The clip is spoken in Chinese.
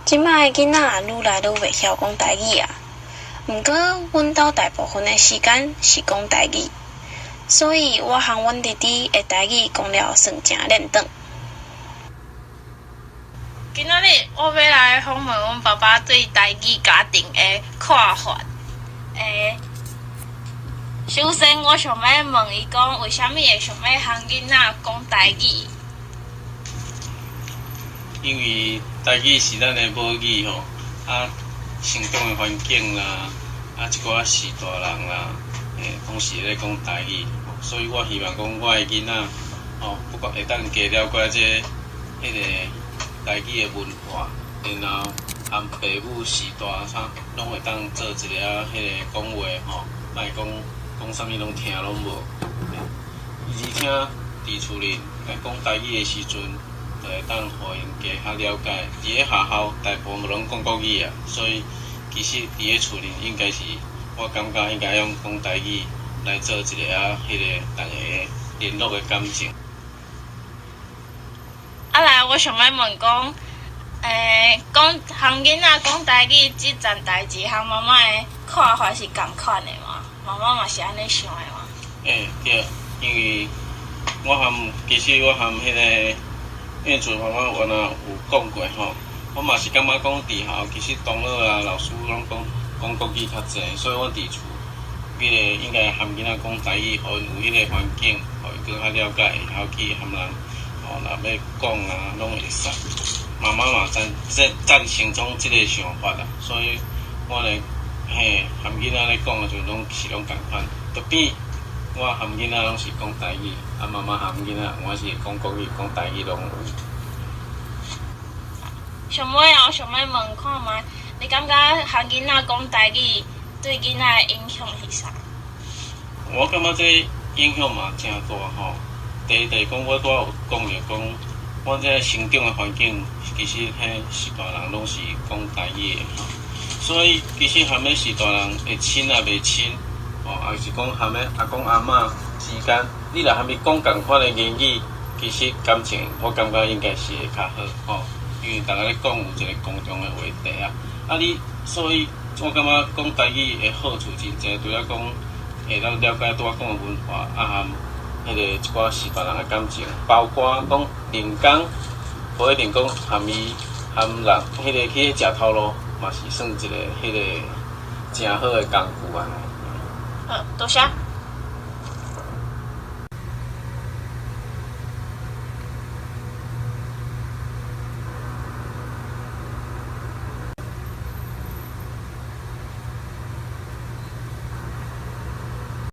即摆的囡仔愈来愈袂晓讲台语啊。毋过，阮兜大部分的时间是讲台语，所以我和阮弟弟的台语讲了算正练转。今仔日我要来访问阮爸爸对台语家庭的看法。首先我想要问伊讲，为虾米会想要和囡仔讲台语？因为台语是咱的母语吼，成长的环境啦，一寡时大人啦，拢是咧讲台语，所以我希望讲我的囡仔不管会当加了解迄个台语的文化，然后和父母时大啥，拢会当做一个迄个讲话莫讲啥物拢听拢无，而且伫厝里讲台语的时阵。就会当互因加较了解，伫咧学校大部分拢讲国语啊，所以其实伫咧厝里应该是，我感觉应该用讲台语来做一个迄个大家联络的感情。来，我想要问讲，讲和囡仔讲台语即件代志，和妈妈的看法是共款的嘛？妈妈嘛是安尼想的嘛？对，因为其实我和迄个。因为厝妈妈原来有讲过我嘛是感觉讲伫校其实同学啊、老师拢讲国语较济，所以我伫厝迄个应该和囡仔讲台语，互因有迄个环境，互伊更较了解，会晓去和人若要讲啊，拢会使。妈妈嘛赞成种即个想法啦，所以我咧和囡仔咧讲的时阵拢共款，特别。我和囡仔拢是讲台语，妈妈和囡仔我是讲国语、讲台语拢有。上尾我想要问看卖，你感觉和囡仔讲台语对囡仔的影响是啥？我感觉这影响嘛真大第一讲我拄有讲着讲，我这成长的环境其实时大人拢是讲台语的所以其实和时大人会亲啊袂亲。也是讲和阿公阿嬷之间，你若和伊讲共款的言语，其实感情我感觉应该是会较好因为大家咧讲有一个共同的话题所以我感觉讲台语的好处真济，除了讲会当了解拄仔讲的文化，和迄个一寡时大人的感情，包括讲人工，无一定讲和人迄个去食头路，嘛是算一个迄个真好的工具啊。多谢。